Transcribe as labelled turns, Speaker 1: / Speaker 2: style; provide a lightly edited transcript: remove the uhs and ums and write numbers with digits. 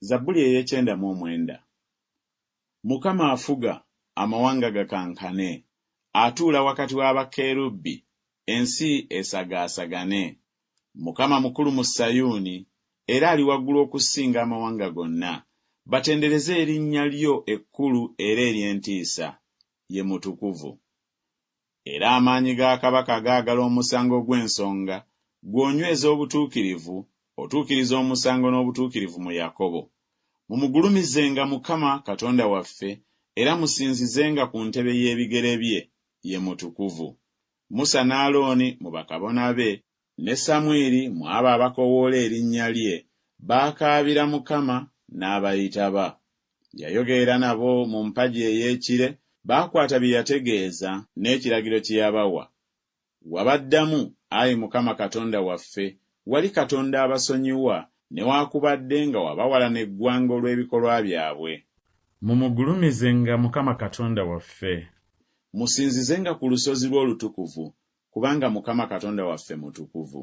Speaker 1: Zabbuli ey'ekyenda Mukama afuga amawanga gakankane, atuula wakati w'abakerubbi, ensi esagaasagane. Mukama mukulu mu Sayuuni, era ali waggulu okusinga amawanga gonna. Batendereze erinnya lyo ekkulu era ery'entiisa, ye mutukuvu. Era amaanyi ga kabaka gaagala omusango gw'ensonga, gw'onyweza obutuukirivu, otuukiriza omusango n'obutuukirivu mu Yakobo. Mumugulumizenga Mukama Katonda waffe, era musinzizenga ku ntebe y'ebigere bye, ye mutukuvu. Musa ne Alooni mu bakabona be, ne Samwiri mu abo abakoowoola erinnya lye, baakaabira Mukama n'abayitaba. Yayogerera nabo mu mpagi ey'ekire, baakwata bye yategeeza n'ekiragiro kye yabawa. Wabaddamu, Ayi Mukama Katonda waffe, wali Katonda abasonyiwa, newaakubadde nga wabawala n'eggwanga olw'ebikolwa byabwe. Mumugulumizenga Mukama Katonda waffe. Musinzizenga ku lusozi lw'olutukuvu, kubanga Mukama Katonda waffe mutukuvu.